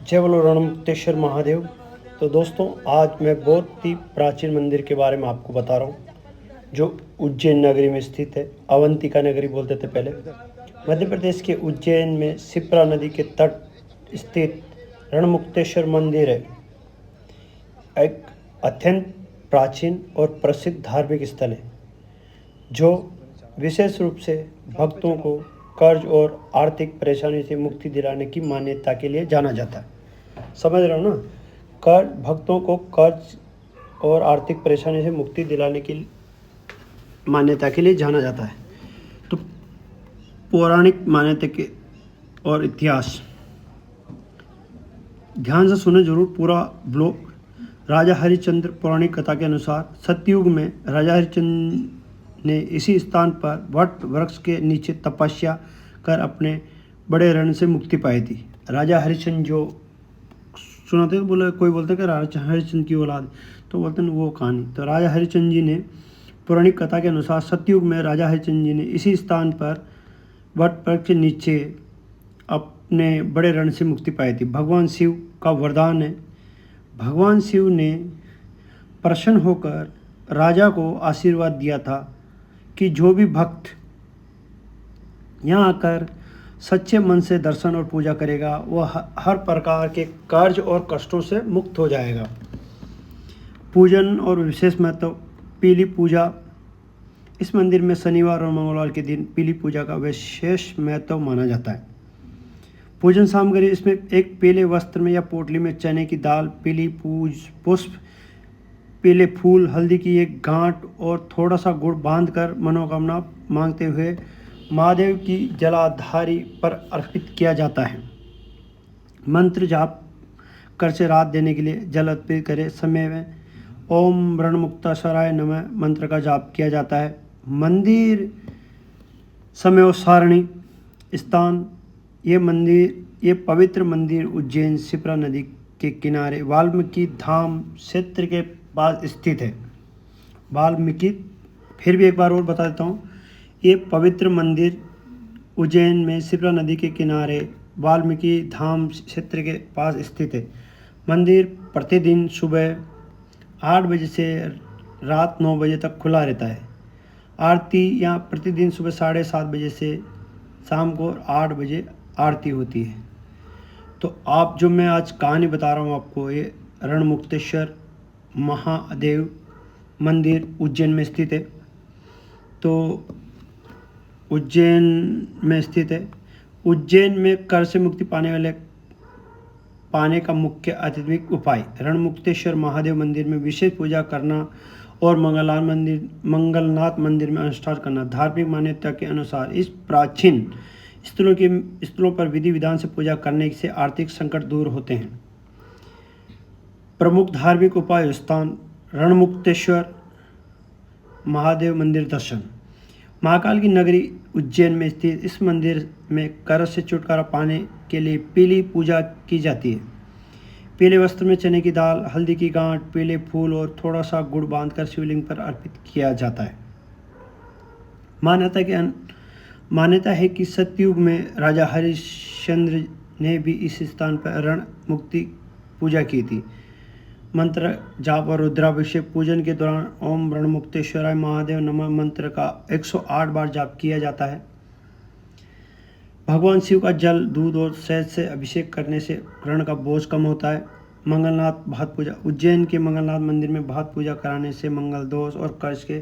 जय बोलो रणमुक्तेश्वर महादेव। तो दोस्तों, आज मैं बहुत ही प्राचीन मंदिर के बारे में आपको बता रहा हूँ, जो उज्जैन नगरी में स्थित है। अवंतिका नगरी बोलते थे पहले। मध्य प्रदेश के उज्जैन में शिप्रा नदी के तट स्थित रणमुक्तेश्वर मंदिर है। एक अत्यंत प्राचीन और प्रसिद्ध धार्मिक स्थल है, जो विशेष रूप से भक्तों को कर्ज और आर्थिक परेशानी से मुक्ति दिलाने की मान्यता के लिए जाना जाता है। समझ रहे हो ना? भक्तों को कर्ज और आर्थिक परेशानी से मुक्ति दिलाने की मान्यता के लिए जाना जाता है। तो पौराणिक मान्यता के और इतिहास ध्यान से सुने जरूर पूरा ब्लॉग। राजा हरिश्चंद्र पौराणिक कथा के अनुसार सतयुग में राजा हरिश्चंद्र ने इसी स्थान पर वट वृक्ष के नीचे तपस्या कर अपने बड़े रण से मुक्ति पाई थी। राजा हरिश्चंद्र जो सुनाते हैं, बोले कोई बोलते हैं कि राजा हरिश्चंद्र की औलाद, तो बोलते हैं वो कहानी। तो राजा हरिश्चंद्र जी ने पौराणिक कथा के अनुसार सतयुग में राजा हरिश्चंद्र जी ने इसी स्थान पर वट वृक्ष के नीचे अपने बड़े रण से मुक्ति पाई थी। भगवान शिव का वरदान है। भगवान शिव ने प्रसन्न होकर राजा को आशीर्वाद दिया था कि जो भी भक्त यहाँ आकर सच्चे मन से दर्शन और पूजा करेगा, वह हर प्रकार के कर्ज और कष्टों से मुक्त हो जाएगा। पूजन और विशेष महत्व। पीली पूजा। इस मंदिर में शनिवार और मंगलवार के दिन पीली पूजा का विशेष महत्व माना जाता है। पूजन सामग्री। इसमें एक पीले वस्त्र में या पोटली में चने की दाल, पीली पुष्प, पीले फूल, हल्दी की एक गांठ और थोड़ा सा गुड़ बांधकर मनोकामना मांगते हुए महादेव की जलाधारी पर अर्पित किया जाता है। मंत्र जाप कर से रात देने के लिए जल अर्पित करें। समय में ओम रणमुक्तेश्वराय नमः मंत्र का जाप किया जाता है। मंदिर समय और सारणी। स्थान। ये पवित्र मंदिर उज्जैन शिप्रा नदी के किनारे वाल्मीकि धाम क्षेत्र के पास स्थित है। वाल्मीकि, फिर भी एक बार और बता देता हूँ, ये पवित्र मंदिर उज्जैन में शिप्रा नदी के किनारे वाल्मीकि धाम क्षेत्र के पास स्थित है। मंदिर प्रतिदिन सुबह 8 बजे से रात 9 बजे तक खुला रहता है। आरती यहाँ प्रतिदिन सुबह 7:30 बजे से शाम को 8 बजे आरती होती है। तो आप जो मैं आज कहानी बता रहा हूँ आपको, ये रणमुक्तेश्वर महादेव मंदिर उज्जैन में स्थित है। तो उज्जैन में स्थित है। उज्जैन में कर्ज से मुक्ति पाने का मुख्य आध्यात्मिक उपाय। रणमुक्तेश्वर महादेव मंदिर में विशेष पूजा करना और मंगलनाथ मंदिर में अनुष्ठान करना। धार्मिक मान्यता के अनुसार इस प्राचीन स्थलों पर विधि विधान से पूजा करने से आर्थिक संकट दूर होते हैं। प्रमुख धार्मिक उपाय स्थान। रणमुक्तेश्वर महादेव मंदिर दर्शन। महाकाल की नगरी उज्जैन में स्थित इस मंदिर में कर्ज से छुटकारा पाने के लिए पीली पूजा की जाती है। पीले वस्त्र में चने की दाल, हल्दी की गांठ, पीले फूल और थोड़ा सा गुड़ बांधकर शिवलिंग पर अर्पित किया जाता है। मान्यता है कि सतयुग में राजा हरिश्चंद्र ने भी इस स्थान पर रण मुक्ति पूजा की थी। मंत्र जाप और रुद्राभिषेक। पूजन के दौरान ओम रणमुक्तेश्वराय महादेव नमः मंत्र का 108 बार जाप किया जाता है। भगवान शिव का जल, दूध और शहद से अभिषेक करने से ऋण का बोझ कम होता है। मंगलनाथ भात पूजा। उज्जैन के मंगलनाथ मंदिर में भात पूजा कराने से मंगल दोष और कर्ज के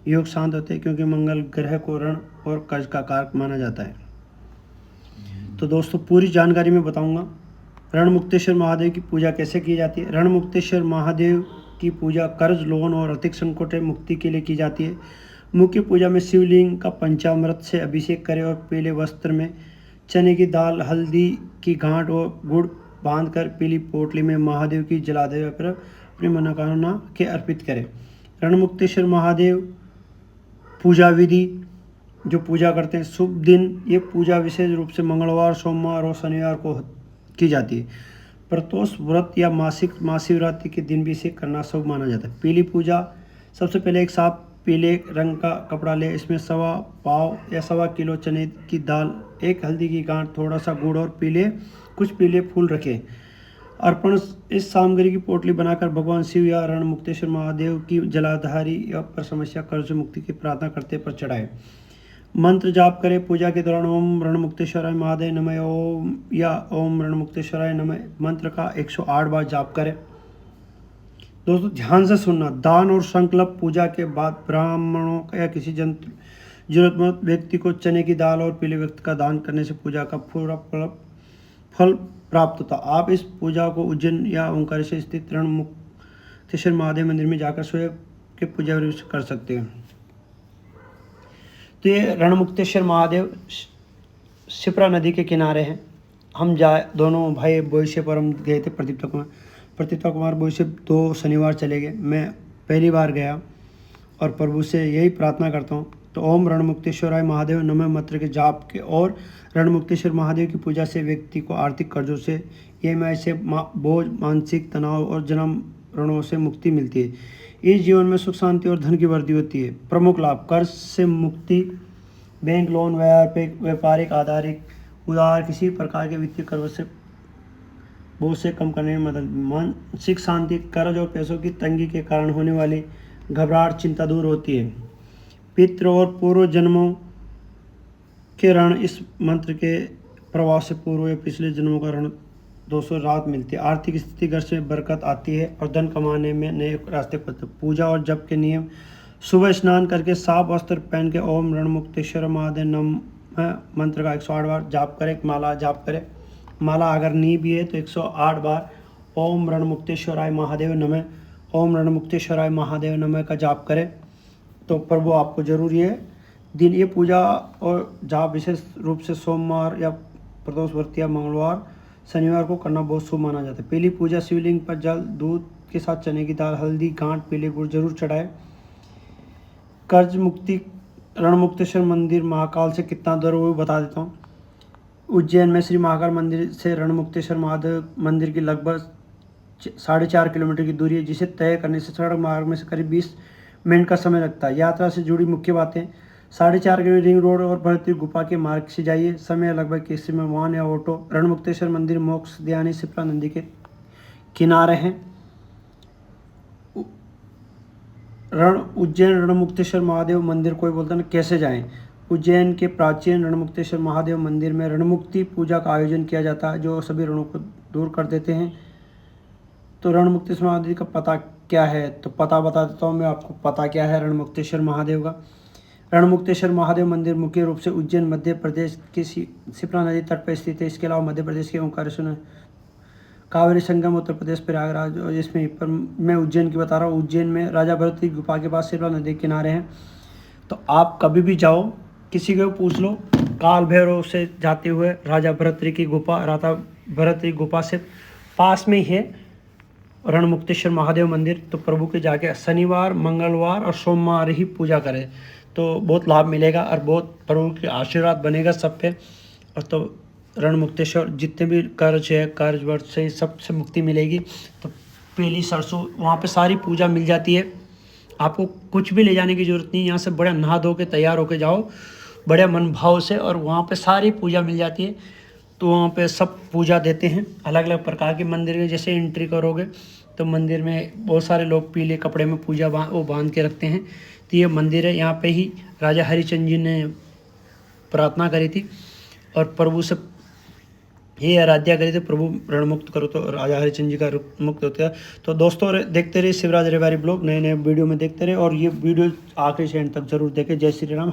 योग शांत होते हैं, क्योंकि मंगल ग्रह को ऋण और कर्ज का कारक माना जाता है। तो दोस्तों, पूरी जानकारी मैं बताऊंगा। रणमुक्तेश्वर महादेव की पूजा कैसे की जाती है। रणमुक्तेश्वर महादेव की पूजा कर्ज, लोन और आर्थिक संकट से मुक्ति के लिए की जाती है। मुख्य पूजा में शिवलिंग का पंचामृत से अभिषेक करें और पीले वस्त्र में चने की दाल, हल्दी की गांठ और गुड़ बांधकर पीली पोटली में महादेव की जलादेव पर अपनी मनोकामना के अर्पित करें। रणमुक्तेश्वर महादेव पूजा विधि। जो पूजा करते हैं, शुभ दिन। ये पूजा विशेष रूप से मंगलवार, सोमवार और शनिवार को की जाती है। प्रतोष व्रत या महाशिवरात्रि के दिन भी इसे करना शुभ माना जाता है। पीली पूजा। सबसे पहले एक साफ पीले रंग का कपड़ा ले, इसमें 1.25 पाव या 1.25 किलो चने की दाल, एक हल्दी की गांठ, थोड़ा सा गुड़ और कुछ पीले फूल रखें। अर्पण इस सामग्री की पोटली बनाकर भगवान शिव या रणमुक्तेश्वर महादेव की जलाधारी या पर समस्या कर्ज मुक्ति की प्रार्थना करते पर चढ़ाए। मंत्र जाप करें। पूजा के दौरान ओम रणमुक्तेश्वराय महादेव नमः ओम या ओम रणमुक्तेश्वराय नमः मंत्र का 108 बार जाप करें। दोस्तों ध्यान से सुनना, दान और संकल्प पूजा के बाद ब्राह्मणों या किसी जरूरतमंद व्यक्ति को चने की दाल और पीले वक्त का दान करने से पूजा का पूरा फल प्राप्त होता। आप इस पूजा को उज्जैन या ओंकारेश्वर स्थित रणमुक्तेश्वर महादेव मंदिर में जाकर स्वयं के पूजा कर सकते हैं। तो ये रणमुक्तेश्वर महादेव शिप्रा नदी के किनारे हैं। हम दोनों भाई बोईसे पर हम गए थे। प्रदीप्ता कुमार बोईसे 2 शनिवार चले गए। मैं पहली बार गया और प्रभु से यही प्रार्थना करता हूँ। तो ओम रणमुक्तेश्वराय महादेव नमः मंत्र के जाप के और रणमुक्तेश्वर महादेव की पूजा से व्यक्ति को आर्थिक कर्जों से, EMI से, बोझ, मानसिक तनाव और जन्म ऋणों से मुक्ति मिलती है। इस जीवन में सुख शांति और धन की वृद्धि होती है। प्रमुख लाभ: कर्ज से मुक्ति, बैंक लोन, व्यापारिक आधारित उधार, किसी प्रकार के वित्तीय कर्ज से बोझ से कम करने में मदद, मानसिक शांति, कर्ज और पैसों की तंगी के कारण होने वाली घबराहट, चिंता दूर होती है। पितृ और पूर्व जन्मों के ऋण, इस मंत्र के प्रभाव से पूर्व या पिछले जन्मों का ऋण दोस्तों राहत मिलती है। आर्थिक स्थिति घर से बरकत आती है और धन कमाने में नए रास्ते खुलते हैं। पूजा और जप के नियम: सुबह स्नान करके साफ वस्त्र पहन के ओम रणमुक्तेश्वर महादेव नमः मंत्र का 108 बार जाप करें। माला जाप करें। माला अगर नहीं भी है तो 108 बार ओम रणमुक्तेश्वराय महादेव नमः, ओम रणमुक्तेश्वराय महादेव नमः का जाप करें तो प्रभु आपको जरूर ये दिन, ये पूजा और जाप विशेष रूप से सोमवार या प्रदोष व्रत या मंगलवार, शनिवार को करना बहुत शुभ माना जाता है। पहली पूजा शिवलिंग पर जल, दूध के साथ चने की दाल, हल्दी, गांठ, पीले गुड़ जरूर चढ़ाए। कर्ज मुक्ति: रणमुक्तेश्वर मंदिर महाकाल से कितना दूर है वो बता देता हूँ। उज्जैन में श्री महाकाल मंदिर से रणमुक्तेश्वर महादेव मंदिर की लगभग 4.5 किलोमीटर की दूरी है, जिसे तय करने से सड़क मार्ग में से करीब 20 मिनट का समय लगता है। यात्रा से जुड़ी मुख्य बातें: 4.5 किलोमीटर रिंग रोड और भरतरी गुफा के मार्ग से जाइए। समय लगभग किसी में वाहन या ऑटो। रणमुक्तेश्वर मंदिर मोक्ष दयानी शिप्रा नदी के किनारे हैं। उज्जैन रणमुक्तेश्वर महादेव मंदिर कोई बोलता ना कैसे जाएं। उज्जैन के प्राचीन रणमुक्तेश्वर महादेव मंदिर में रणमुक्ति पूजा का आयोजन किया जाता है जो सभी ऋणों को दूर कर देते हैं। तो रणमुक्तेश्वर महादेव का पता क्या है, तो पता बता देता हूँ मैं आपको। पता क्या है रणमुक्तेश्वर महादेव का? रणमुक्तेश्वर महादेव मंदिर मुख्य रूप से उज्जैन मध्य प्रदेश की शिप्रा नदी तट पर स्थित है। इसके अलावा मध्य प्रदेश के ओंकारेश्वर, कावेरी संगम, उत्तर प्रदेश प्रयागराज, और इसमें पर मैं उज्जैन की बता रहा हूँ। उज्जैन में राजा भरत की गुफा के पास शिप्रा नदी के किनारे हैं। तो आप कभी भी जाओ, किसी को पूछ लो, काल भैरव से जाते हुए राजा भरतरी की गुफा, राजा भरतरी गुफा से पास में ही है रणमुक्तेश्वर महादेव मंदिर। तो प्रभु के जाके शनिवार, मंगलवार और सोमवार ही पूजा करें तो बहुत लाभ मिलेगा और बहुत प्रभु के आशीर्वाद बनेगा सब पे। और तो रणमुक्तेश्वर जितने भी कर्ज है, कर्ज वर्ज से सबसे मुक्ति मिलेगी। तो पीली सरसों वहाँ पे सारी पूजा मिल जाती है। आपको कुछ भी ले जाने की ज़रूरत नहीं। यहाँ से बड़ा नहा धो के तैयार होके जाओ बड़े मन भाव से, और वहाँ पे सारी पूजा मिल जाती है। तो वहाँ पे सब पूजा देते हैं अलग अलग प्रकार के। मंदिर में जैसे एंट्री करोगे तो मंदिर में बहुत सारे लोग पीले कपड़े में पूजा वो बांध के रखते हैं। तो ये मंदिर है, यहाँ पे ही राजा हरिचंद जी ने प्रार्थना करी थी और प्रभु से ये आराध्या करी थी, प्रभु रणमुक्त करो, तो राजा हरिचंद जी का मुक्त होता है। तो दोस्तों देखते रहिए शिवराज रविवारी ब्लॉग, नए नए वीडियो में देखते रहे और ये वीडियो आखिरी से एंड तक जरूर देखें। जय श्री राम।